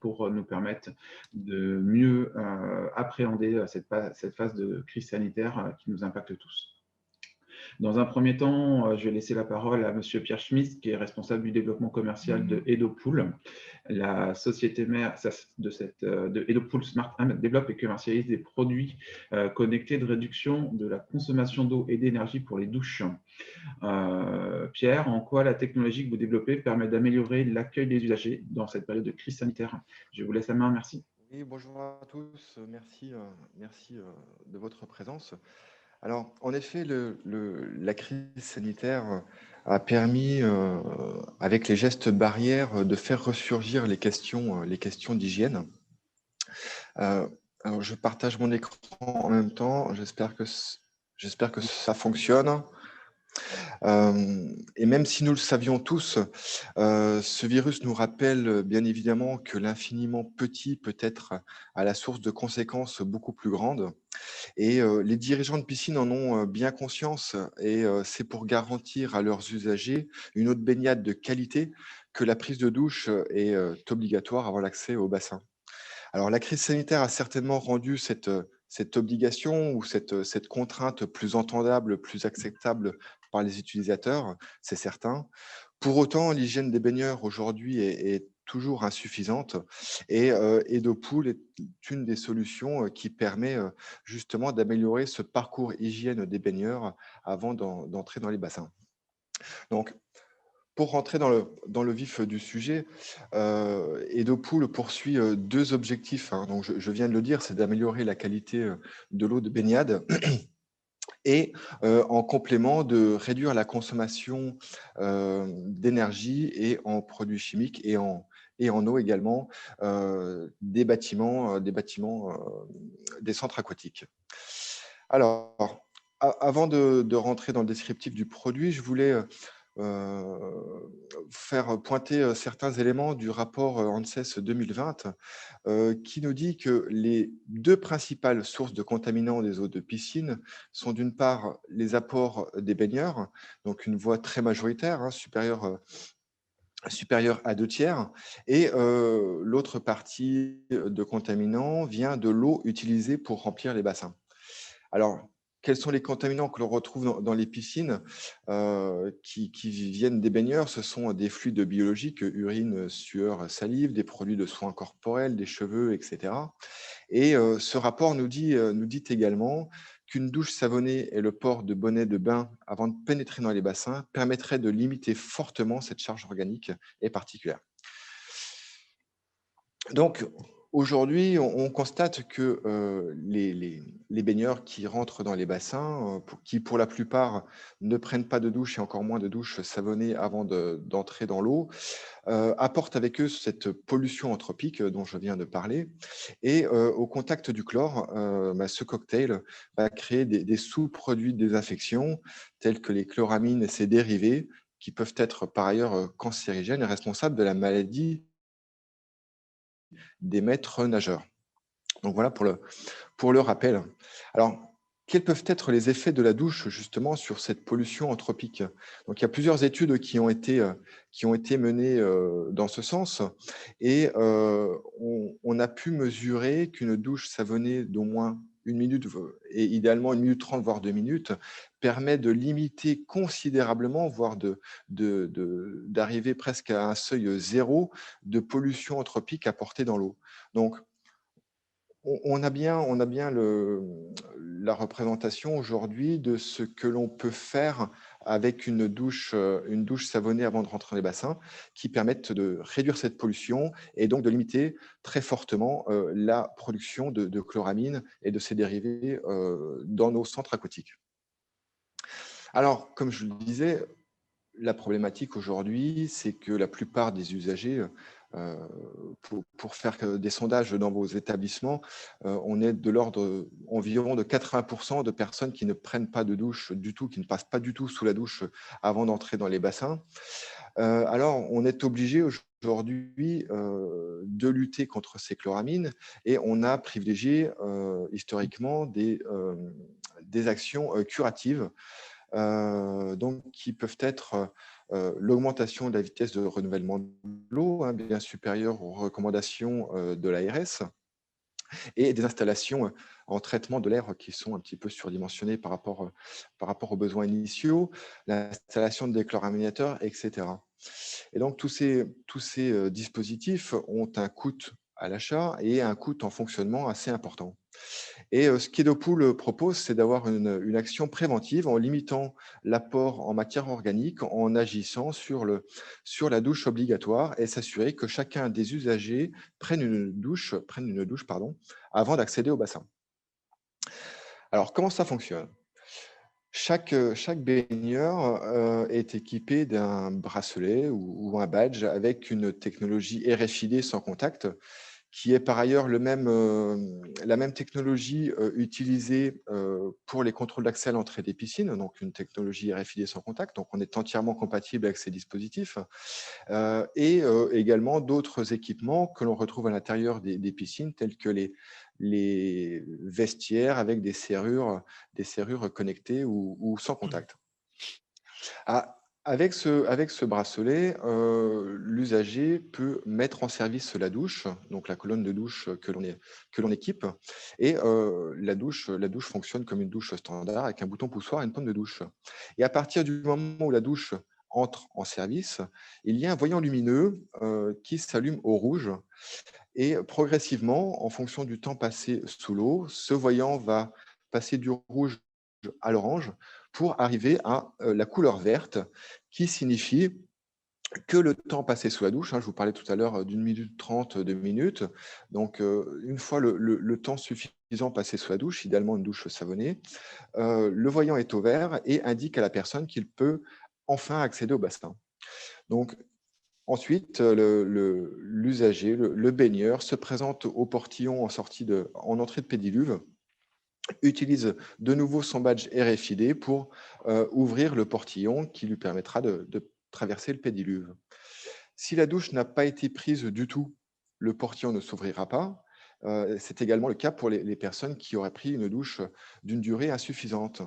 pour nous permettre de mieux appréhender cette phase de crise sanitaire qui nous impacte tous. Dans un premier temps, je vais laisser la parole à Monsieur Pierre Schmitz, qui est responsable du développement commercial de Edopool. La société mère de Edopool Smart Home développe et commercialise des produits connectés de réduction de la consommation d'eau et d'énergie pour les douches. Pierre, en quoi la technologie que vous développez permet d'améliorer l'accueil des usagers dans cette période de crise sanitaire? Je vous laisse la main, merci. Oui, bonjour à tous, merci de votre présence. Alors, en effet, la crise sanitaire a permis, avec les gestes barrières, de faire ressurgir les questions d'hygiène. Alors, je partage mon écran en même temps, j'espère que ça fonctionne. Et même si nous le savions tous, ce virus nous rappelle bien évidemment que l'infiniment petit peut être à la source de conséquences beaucoup plus grandes. Et les dirigeants de piscine en ont bien conscience et c'est pour garantir à leurs usagers une eau de baignade de qualité que la prise de douche est obligatoire avant l'accès au bassin. Alors la crise sanitaire a certainement rendu cette obligation ou cette contrainte plus entendable, plus acceptable par les utilisateurs, c'est certain. Pour autant, l'hygiène des baigneurs aujourd'hui est toujours insuffisante et Edopool est une des solutions qui permet justement d'améliorer ce parcours hygiène des baigneurs avant d'entrer dans les bassins. Donc, pour rentrer dans le vif du sujet, Edopool poursuit deux objectifs, hein. Donc, je viens de le dire, c'est d'améliorer la qualité de l'eau de baignade et en complément de réduire la consommation d'énergie et en produits chimiques et en eau également des bâtiments, des centres aquatiques. Alors, avant de rentrer dans le descriptif du produit, je voulais faire pointer certains éléments du rapport ANSES 2020 qui nous dit que les deux principales sources de contaminants des eaux de piscine sont d'une part les apports des baigneurs, donc une voie très majoritaire, hein, supérieure à 2/3, et l'autre partie de contaminants vient de l'eau utilisée pour remplir les bassins. Alors, quels sont les contaminants que l'on retrouve dans les piscines qui viennent des baigneurs? Ce sont des fluides biologiques, urine, sueur, salive, des produits de soins corporels, des cheveux, etc. Et ce rapport nous dit également qu'une douche savonnée et le port de bonnets de bain avant de pénétrer dans les bassins permettrait de limiter fortement cette charge organique et particulière. Donc, aujourd'hui, on constate que les baigneurs qui rentrent dans les bassins, qui pour la plupart ne prennent pas de douche et encore moins de douche savonnée avant d'entrer dans l'eau, apportent avec eux cette pollution anthropique dont je viens de parler. Et au contact du chlore, ce cocktail va créer des sous-produits de désinfection tels que les chloramines et ses dérivés qui peuvent être par ailleurs cancérigènes et responsables de la maladie des maîtres nageurs. Donc voilà pour le rappel. Alors, quels peuvent être les effets de la douche justement sur cette pollution anthropique? Donc il y a plusieurs études qui ont été menées dans ce sens et on a pu mesurer qu'une douche savonnée d'au moins 1 minute et idéalement 1 minute 30 voire 2 minutes permet de limiter considérablement, voire d'arriver presque à un seuil zéro de pollution anthropique apportée dans l'eau. Donc on a bien la représentation aujourd'hui de ce que l'on peut faire avec une douche savonnée avant de rentrer dans les bassins, qui permettent de réduire cette pollution et donc de limiter très fortement la production de chloramine et de ses dérivés dans nos centres aquatiques. Alors, comme je le disais, la problématique aujourd'hui, c'est que la plupart des usagers, pour faire des sondages dans vos établissements, on est de l'ordre environ de 80% de personnes qui ne prennent pas de douche du tout, qui ne passent pas du tout sous la douche avant d'entrer dans les bassins. Alors, on est obligé aujourd'hui de lutter contre ces chloramines et on a privilégié historiquement des actions curatives donc qui peuvent être l'augmentation de la vitesse de renouvellement de l'eau, hein, bien supérieure aux recommandations de l'ARS, et des installations en traitement de l'air qui sont un petit peu surdimensionnées par rapport aux besoins initiaux, l'installation de déchloraminateurs, etc. Et donc, tous ces dispositifs ont un coût à l'achat et un coût en fonctionnement assez important. Et ce qu'Edopool propose, c'est d'avoir une action préventive en limitant l'apport en matière organique, en agissant sur la douche obligatoire et s'assurer que chacun des usagers prenne une douche pardon, avant d'accéder au bassin. Alors, comment ça fonctionne? Chaque baigneur est équipé d'un bracelet ou un badge avec une technologie RFID sans contact, qui est par ailleurs la même technologie utilisée pour les contrôles d'accès à l'entrée des piscines, donc une technologie RFID sans contact. Donc, on est entièrement compatible avec ces dispositifs. Et également d'autres équipements que l'on retrouve à l'intérieur des piscines, tels que les vestiaires avec des serrures connectées ou sans contact. Avec ce bracelet, l'usager peut mettre en service la douche, donc la colonne de douche que l'on équipe, et la douche fonctionne comme une douche standard avec un bouton poussoir et une pomme de douche. Et à partir du moment où la douche entre en service, il y a un voyant lumineux qui s'allume au rouge, et progressivement, en fonction du temps passé sous l'eau, ce voyant va passer du rouge à l'orange pour arriver à la couleur verte, qui signifie que le temps passé sous la douche, hein, je vous parlais tout à l'heure d'1 minute 30, 2 minutes, donc une fois le temps suffisant passé sous la douche, idéalement une douche savonnée, le voyant est au vert et indique à la personne qu'il peut enfin accéder au bassin. Donc ensuite, l'usager, le baigneur se présente au portillon en entrée de pédiluve, utilise de nouveau son badge RFID pour ouvrir le portillon qui lui permettra de traverser le pédiluve. Si la douche n'a pas été prise du tout, le portillon ne s'ouvrira pas. C'est également le cas pour les personnes qui auraient pris une douche d'une durée insuffisante.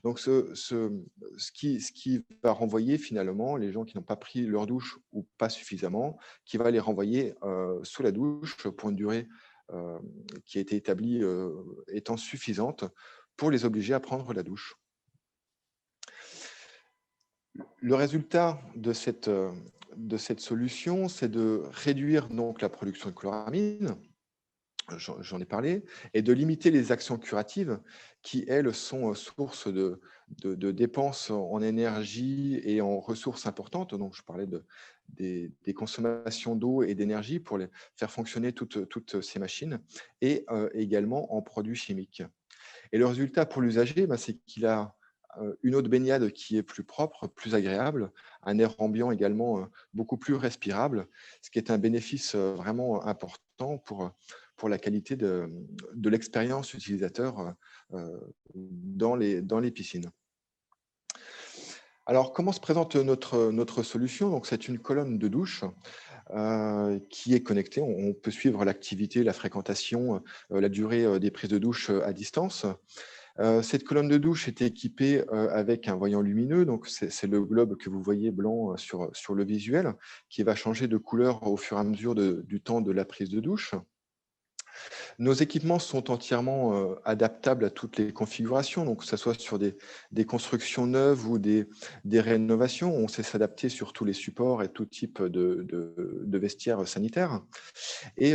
Donc, ce qui va renvoyer finalement les gens qui n'ont pas pris leur douche ou pas suffisamment, qui va les renvoyer sous la douche pour une durée euh, qui a été établie étant suffisante pour les obliger à prendre la douche. Le résultat de cette solution, c'est de réduire donc la production de chloramine, j'en ai parlé, et de limiter les actions curatives qui, elles, sont source de dépenses en énergie et en ressources importantes. Donc, je parlais des consommations d'eau et d'énergie pour faire fonctionner toutes ces machines, et également en produits chimiques. Et le résultat pour l'usager, c'est qu'il a une eau de baignade qui est plus propre, plus agréable, un air ambiant également beaucoup plus respirable, ce qui est un bénéfice vraiment important pour la qualité de l'expérience utilisateur dans les piscines. Alors, comment se présente notre solution? Donc, c'est une colonne de douche qui est connectée. On peut suivre l'activité, la fréquentation, la durée des prises de douche à distance. Cette colonne de douche est équipée avec un voyant lumineux, donc c'est le globe que vous voyez blanc sur le visuel, qui va changer de couleur au fur et à mesure du temps de la prise de douche. Nos équipements sont entièrement adaptables à toutes les configurations, donc que ce soit sur des constructions neuves ou des rénovations, on sait s'adapter sur tous les supports et tout type de vestiaires sanitaires. Et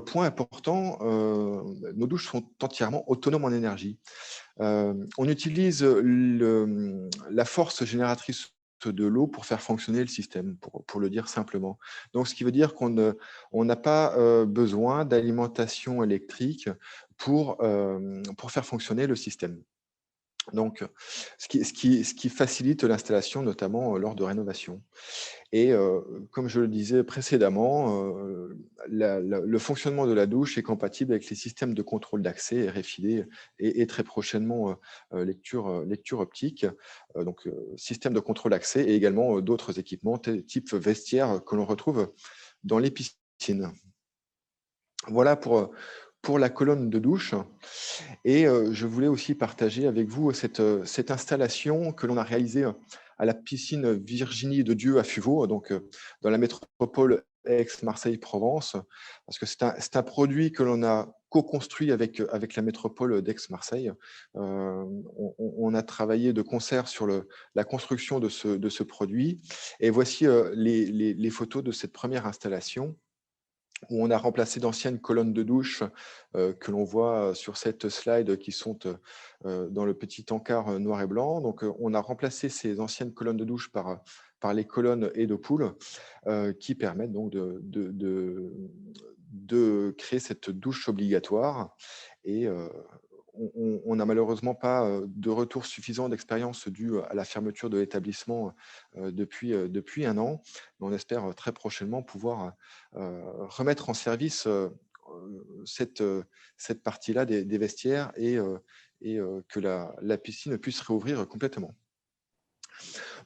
point important, nos douches sont entièrement autonomes en énergie. On utilise la force génératrice de l'eau pour faire fonctionner le système, pour le dire simplement. Donc, ce qui veut dire qu'on n'a pas besoin d'alimentation électrique pour faire fonctionner le système. Donc, ce qui facilite l'installation, notamment lors de rénovation. Et comme je le disais précédemment, le fonctionnement de la douche est compatible avec les systèmes de contrôle d'accès RFID et très prochainement lecture optique, donc système de contrôle d'accès et également d'autres équipements type vestiaire que l'on retrouve dans les piscines. Voilà pour pour la colonne de douche. Et je voulais aussi partager avec vous cette installation que l'on a réalisée à la piscine Virginie de Dieu à Fuveau, donc dans la métropole Aix-Marseille-Provence, parce que c'est un produit que l'on a co-construit avec la métropole d'Aix-Marseille. On a travaillé de concert sur la construction de ce produit. Et voici les photos de cette première installation, où on a remplacé d'anciennes colonnes de douche que l'on voit sur cette slide, qui sont dans le petit encart noir et blanc. Donc, on a remplacé ces anciennes colonnes de douche par les colonnes Edo-Pool qui permettent donc de créer cette douche obligatoire. Et on n'a malheureusement pas de retour suffisant d'expérience dû à la fermeture de l'établissement depuis un an. Mais on espère très prochainement pouvoir remettre en service cette partie-là des vestiaires et que la piscine puisse réouvrir complètement.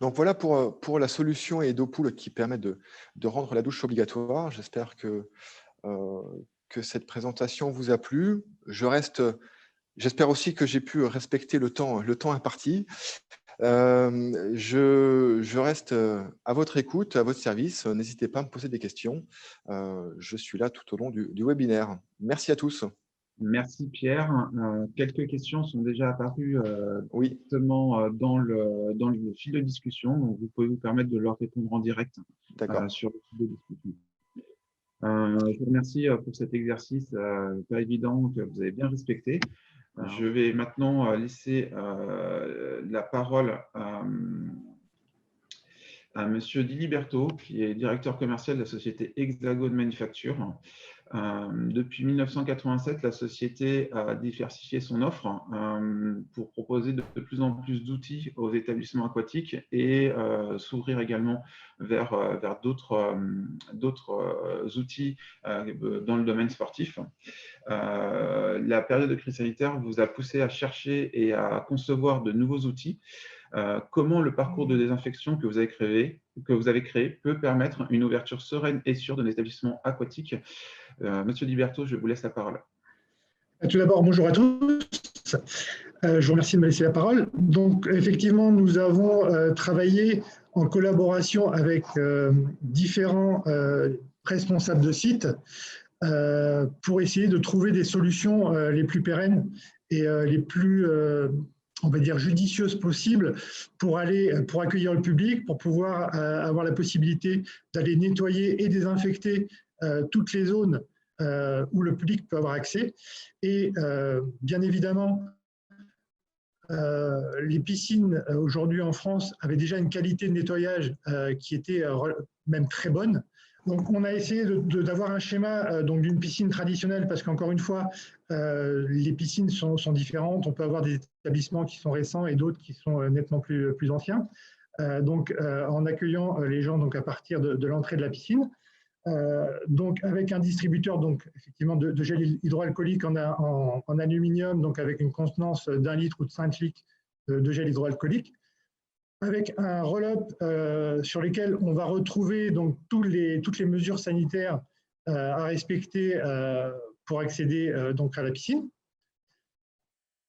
Donc voilà pour la solution Edo-Pool qui permet de rendre la douche obligatoire. J'espère que cette présentation vous a plu. J'espère aussi que j'ai pu respecter le temps imparti. Je reste à votre écoute, à votre service. N'hésitez pas à me poser des questions. Je suis là tout au long du webinaire. Merci à tous. Merci Pierre. Quelques questions sont déjà apparues Oui. directement dans le fil de discussion, donc vous pouvez vous permettre de leur répondre en direct sur le fil de discussion. Je vous remercie pour cet exercice pas évident que vous avez bien respecté. Je vais maintenant laisser la parole à Monsieur Diliberto, qui est directeur commercial de la société Hexagone Manufacture. Depuis 1987, la société a diversifié son offre pour proposer de plus en plus d'outils aux établissements aquatiques et s'ouvrir également vers d'autres outils dans le domaine sportif. La période de crise sanitaire vous a poussé à chercher et à concevoir de nouveaux outils. Comment le parcours de désinfection que vous avez créé peut permettre une ouverture sereine et sûre d'un établissement aquatique. Monsieur Liberto, je vous laisse la parole. Tout d'abord, bonjour à tous. Je vous remercie de me laisser la parole. Donc, effectivement, nous avons travaillé en collaboration avec différents responsables de sites pour essayer de trouver des solutions les plus pérennes et les plus, on va dire, judicieuses possibles pour accueillir le public, pour pouvoir avoir la possibilité d'aller nettoyer et désinfecter toutes les zones où le public peut avoir accès. Et bien évidemment, les piscines aujourd'hui en France avaient déjà une qualité de nettoyage qui était même très bonne. Donc, on a essayé d'avoir un schéma d'une piscine traditionnelle, parce qu'encore une fois, les piscines sont différentes. On peut avoir des établissements qui sont récents et d'autres qui sont nettement plus anciens. En accueillant les gens à partir de l'entrée de la piscine. Donc avec un distributeur effectivement de gel hydroalcoolique en aluminium, donc avec une contenance d'1 litre ou de 5 litres de gel hydroalcoolique, avec un roll-up sur lesquels on va retrouver toutes les mesures sanitaires à respecter pour accéder à la piscine.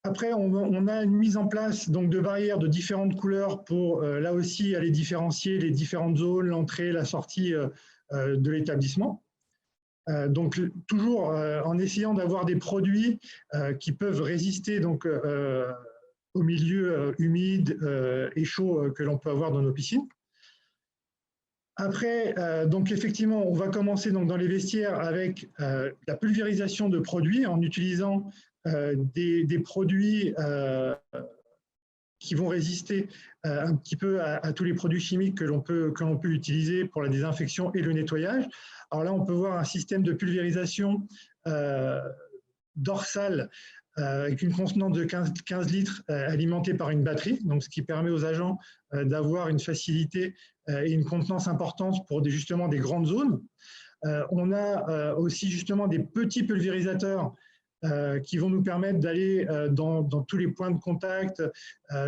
Après, on a une mise en place de barrières de différentes couleurs pour là aussi aller différencier les différentes zones, l'entrée, la sortie de l'établissement. Donc toujours en essayant d'avoir des produits qui peuvent résister au milieu humide et chaud que l'on peut avoir dans nos piscines. Après, effectivement, on va commencer dans les vestiaires avec la pulvérisation de produits en utilisant des produits qui vont résister un petit peu à tous les produits chimiques que l'on peut utiliser pour la désinfection et le nettoyage. Alors là, on peut voir un système de pulvérisation dorsale avec une contenance de 15 litres alimentée par une batterie, donc ce qui permet aux agents d'avoir une facilité et une contenance importante pour justement des grandes zones. On a aussi justement des petits pulvérisateurs qui vont nous permettre d'aller dans tous les points de contact,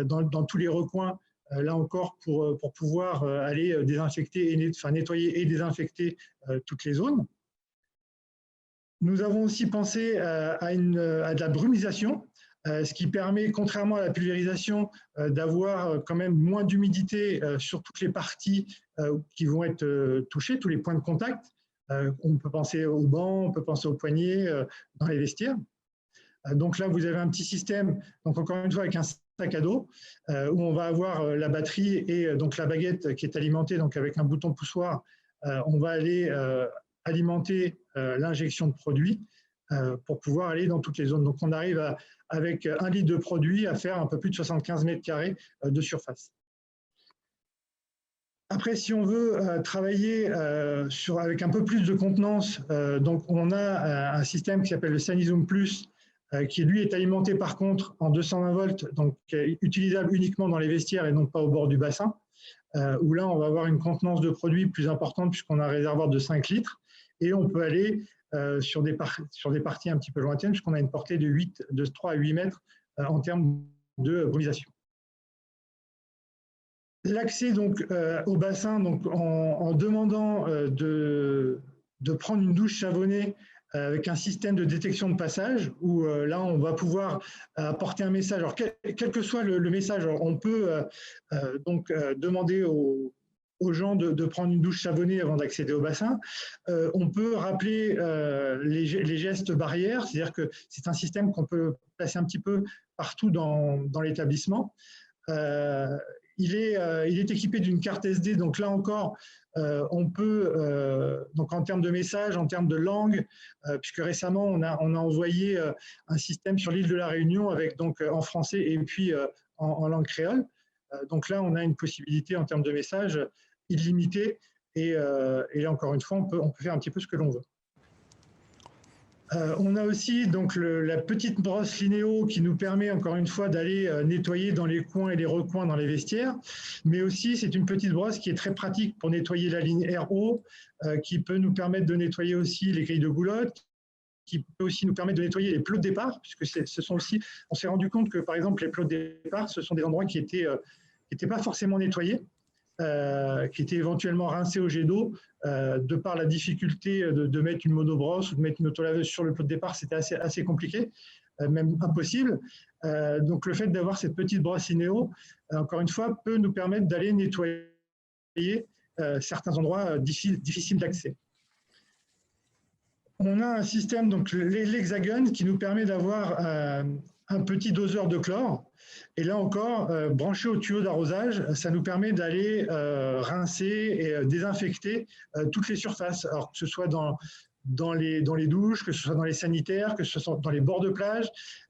dans tous les recoins, là encore pour pouvoir aller désinfecter, nettoyer et désinfecter toutes les zones. Nous avons aussi pensé à de la brumisation, ce qui permet, contrairement à la pulvérisation, d'avoir quand même moins d'humidité sur toutes les parties qui vont être touchées, tous les points de contact. On peut penser aux bancs, on peut penser aux poignets dans les vestiaires. Donc là, vous avez un petit système, donc encore une fois avec un sac à dos, où on va avoir la batterie et donc la baguette qui est alimentée donc avec un bouton poussoir. On va aller alimenter l'injection de produit pour pouvoir aller dans toutes les zones. Donc on arrive avec 1 litre de produit à faire un peu plus de 75 mètres carrés de surface. Après, si on veut travailler avec un peu plus de contenance, donc on a un système qui s'appelle le Sanizoom Plus, qui lui est alimenté par contre en 220 volts, donc utilisable uniquement dans les vestiaires et non pas au bord du bassin, où là on va avoir une contenance de produit plus importante puisqu'on a un réservoir de 5 litres et on peut aller sur des parties un petit peu lointaines puisqu'on a une portée de 3 à 8 mètres en termes de brumisation. L'accès donc au bassin, donc en demandant de prendre une douche savonnée avec un système de détection de passage où là on va pouvoir apporter un message. Alors quel que soit le message, on peut donc demander aux gens de prendre une douche savonnée avant d'accéder au bassin. On peut rappeler les gestes barrières, c'est-à-dire que c'est un système qu'on peut placer un petit peu partout dans l'établissement. Il est équipé d'une carte SD, donc là encore, on peut, donc en termes de messages, en termes de langue, puisque récemment on a envoyé un système sur l'île de la Réunion avec donc en français et puis en langue créole. Donc là, on a une possibilité en termes de messages illimitée et là encore une fois, on peut faire un petit peu ce que l'on veut. On a aussi donc la petite brosse Linéo qui nous permet encore une fois d'aller nettoyer dans les coins et les recoins dans les vestiaires, mais aussi c'est une petite brosse qui est très pratique pour nettoyer la ligne RO, qui peut nous permettre de nettoyer aussi les grilles de goulotte, qui peut aussi nous permettre de nettoyer les plots de départ, puisque ce sont aussi, on s'est rendu compte que par exemple les plots de départ, ce sont des endroits qui étaient pas forcément nettoyés, qui étaient éventuellement rincés au jet d'eau, de par la difficulté de mettre une monobrosse ou de mettre une autolaveuse sur le plot de départ, c'était assez compliqué, même impossible. Donc le fait d'avoir cette petite brosse Linéo, encore une fois, peut nous permettre d'aller nettoyer certains endroits difficiles d'accès. On a un système, donc l'hexagone, qui nous permet d'avoir un petit doseur de chlore. Et là encore, branché au tuyau d'arrosage, ça nous permet d'aller rincer et désinfecter toutes les surfaces, alors que ce soit dans les douches, que ce soit dans les sanitaires, que ce soit dans les bords de plage,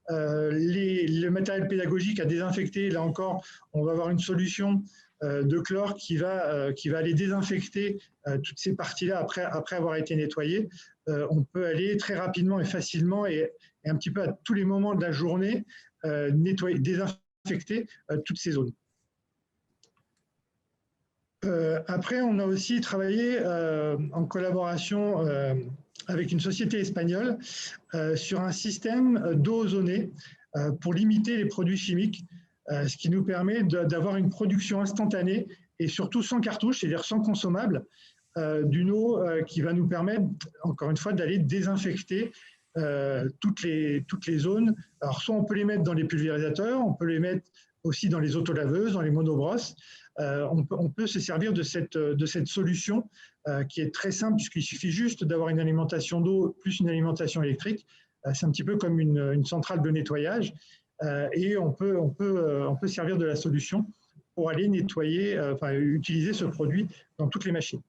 le matériel pédagogique à désinfecter. Là encore, on va avoir une solution de chlore qui va aller désinfecter toutes ces parties-là après avoir été nettoyées. On peut aller très rapidement et facilement et un petit peu à tous les moments de la journée nettoyer, désinfecter toutes ces zones. Après, on a aussi travaillé en collaboration avec une société espagnole sur un système d'eau ozonée pour limiter les produits chimiques, ce qui nous permet d'avoir une production instantanée et surtout sans cartouche, c'est-à-dire sans consommable, d'une eau qui va nous permettre, encore une fois, d'aller désinfecter toutes les zones. Alors, soit on peut les mettre dans les pulvérisateurs, on peut les mettre aussi dans les autolaveuses, dans les monobrosses. On peut se servir de cette solution qui est très simple, puisqu'il suffit juste d'avoir une alimentation d'eau plus une alimentation électrique. C'est un petit peu comme une centrale de nettoyage. Et on peut servir de la solution pour aller nettoyer, utiliser ce produit dans toutes les machines.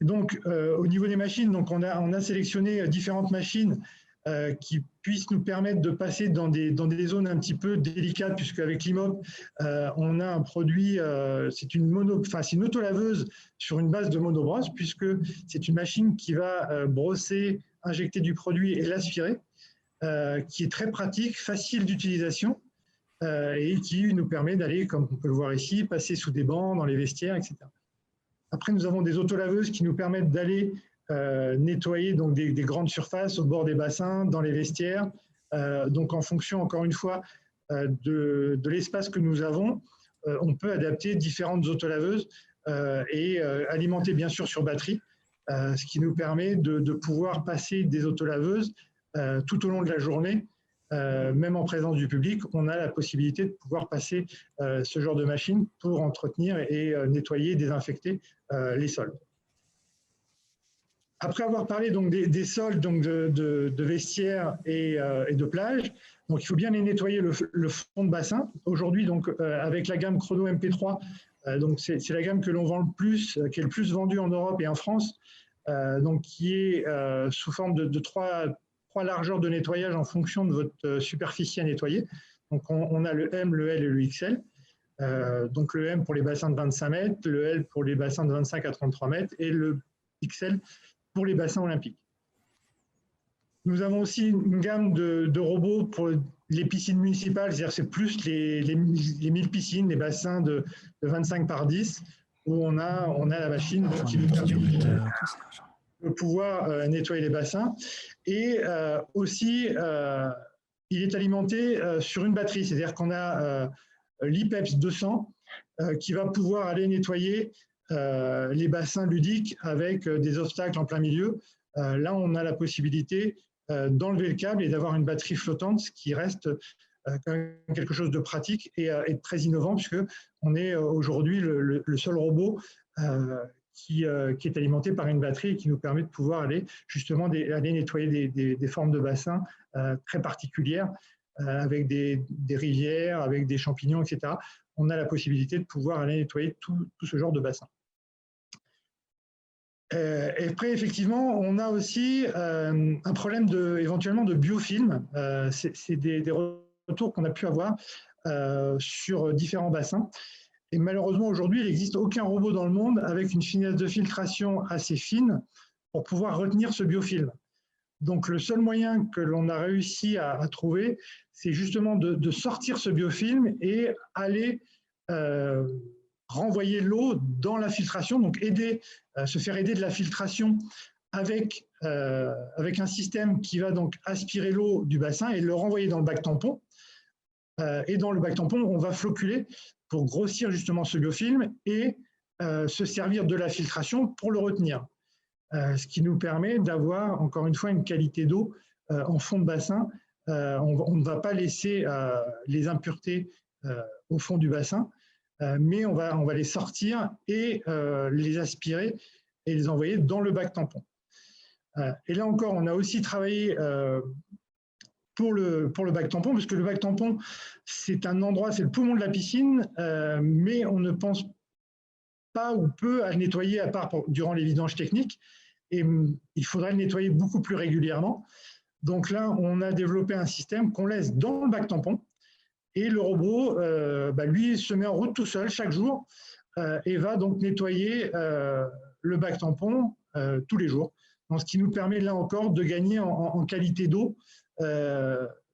Donc, au niveau des machines, donc on a sélectionné différentes machines qui puissent nous permettre de passer dans des zones un petit peu délicates, puisque avec l'IMOP, on a un produit, c'est une autolaveuse sur une base de monobrosse, puisque c'est une machine qui va brosser, injecter du produit et l'aspirer, qui est très pratique, facile d'utilisation, et qui nous permet d'aller, comme on peut le voir ici, passer sous des bancs, dans les vestiaires, etc. Après, nous avons des autolaveuses qui nous permettent d'aller nettoyer donc des grandes surfaces au bord des bassins, dans les vestiaires. Donc, en fonction, encore une fois, de l'espace que nous avons, on peut adapter différentes autolaveuses et alimenter, bien sûr, sur batterie ce qui nous permet de pouvoir passer des autolaveuses tout au long de la journée. Même en présence du public, on a la possibilité de pouvoir passer ce genre de machine pour entretenir et nettoyer, désinfecter les sols. Après avoir parlé donc des sols donc de vestiaires et de plage, donc il faut bien les nettoyer le fond de bassin. Aujourd'hui, donc avec la gamme Chrono MP3, donc c'est la gamme que l'on vend le plus, qui est le plus vendue en Europe et en France, donc qui est sous forme de trois largeurs de nettoyage en fonction de votre superficie à nettoyer. Donc on a le M, le L et le XL. Donc le M pour les bassins de 25 mètres, le L pour les bassins de 25 à 33 mètres et le XL pour les bassins olympiques. Nous avons aussi une gamme de robots pour les piscines municipales, c'est-à-dire c'est plus les 1000 piscines, les bassins de 25 par 10, où on a la machine qui nous permet de pouvoir nettoyer les bassins. Et aussi, il est alimenté sur une batterie, c'est-à-dire qu'on a l'IPEPS 200 qui va pouvoir aller nettoyer les bassins ludiques avec des obstacles en plein milieu. Là, on a la possibilité d'enlever le câble et d'avoir une batterie flottante, ce qui reste quand même quelque chose de pratique et très innovant, puisqu'on est aujourd'hui le seul robot qui est alimenté par une batterie et qui nous permet de pouvoir aller justement aller nettoyer des formes de bassins très particulières, avec des rivières, avec des champignons, etc. On a la possibilité de pouvoir aller nettoyer tout ce genre de bassin. Et après, effectivement, on a aussi un problème éventuellement de biofilm. C'est des retours qu'on a pu avoir sur différents bassins. Et malheureusement, aujourd'hui, il n'existe aucun robot dans le monde avec une finesse de filtration assez fine pour pouvoir retenir ce biofilm. Donc, le seul moyen que l'on a réussi à trouver, c'est justement de sortir ce biofilm et aller renvoyer l'eau dans la filtration, donc se faire aider de la filtration avec un système qui va donc aspirer l'eau du bassin et le renvoyer dans le bac tampon. Et dans le bac tampon, on va floculer pour grossir justement ce biofilm et se servir de la filtration pour le retenir. Ce qui nous permet d'avoir, encore une fois, une qualité d'eau en fond de bassin. On ne va pas laisser les impuretés au fond du bassin, mais on va les sortir et les aspirer et les envoyer dans le bac tampon. Et là encore, on a aussi travaillé pour le bac tampon, parce que le bac tampon, c'est un endroit, c'est le poumon de la piscine, mais on ne pense pas ou peu à le nettoyer à part durant les vidanges techniques, et il faudrait le nettoyer beaucoup plus régulièrement. Donc là, on a développé un système qu'on laisse dans le bac tampon, et le robot, lui, se met en route tout seul chaque jour et va donc nettoyer le bac tampon tous les jours. Donc, ce qui nous permet là encore de gagner en qualité d'eau,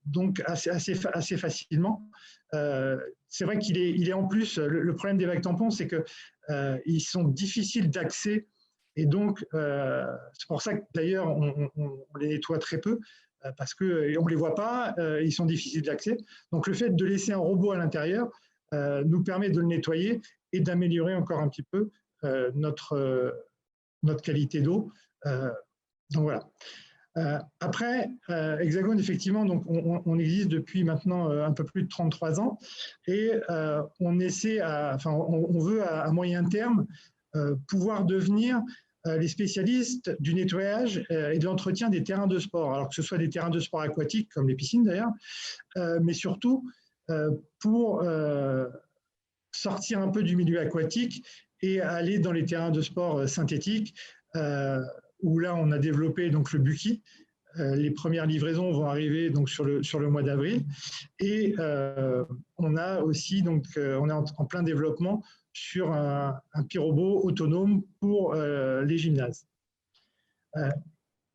donc assez facilement. C'est vrai qu'il est en plus, le problème des bacs tampons, c'est qu'ils sont difficiles d'accès, et donc c'est pour ça que d'ailleurs on les nettoie très peu, parce qu'on ne les voit pas, ils sont difficiles d'accès. Donc le fait de laisser un robot à l'intérieur nous permet de le nettoyer et d'améliorer encore un petit peu notre qualité d'eau. Donc voilà. Après, Hexagone, effectivement, donc on existe depuis maintenant un peu plus de 33 ans, et on veut à moyen terme pouvoir devenir les spécialistes du nettoyage et de l'entretien des terrains de sport, alors que ce soit des terrains de sport aquatiques, comme les piscines d'ailleurs, mais surtout pour sortir un peu du milieu aquatique et aller dans les terrains de sport synthétiques, où là on a développé donc le Buki. Les premières livraisons vont arriver donc sur le mois d'avril, et on a aussi donc on est en plein développement sur un Pirobot autonome pour les gymnases.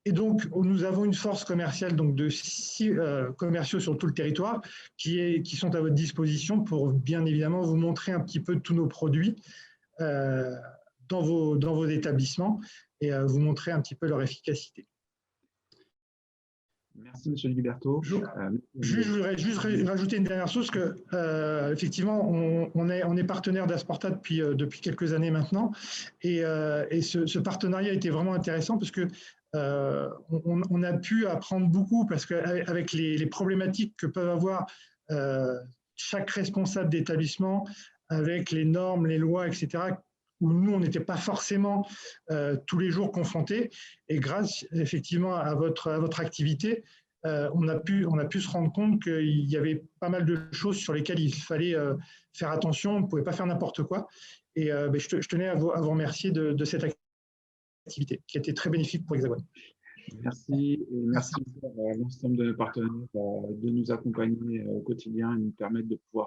Et donc nous avons une force commerciale donc de 6 commerciaux sur tout le territoire qui sont à votre disposition pour bien évidemment vous montrer un petit peu tous nos produits dans vos établissements et vous montrer un petit peu leur efficacité. Merci, M. Liberto. Je voudrais juste rajouter une dernière chose, que effectivement, on est partenaire d'Asporta depuis quelques années maintenant, et ce partenariat était vraiment intéressant parce que on a pu apprendre beaucoup, parce qu'avec les problématiques que peuvent avoir chaque responsable d'établissement, avec les normes, les lois, etc., où nous, on n'était pas forcément tous les jours confrontés. Et grâce, effectivement, à votre activité, on a pu se rendre compte qu'il y avait pas mal de choses sur lesquelles il fallait faire attention. On ne pouvait pas faire n'importe quoi. Et je tenais à vous remercier de cette activité qui a été très bénéfique pour Hexagone. Merci, et merci à l'ensemble de nos partenaires de nous accompagner au quotidien et nous permettre de pouvoir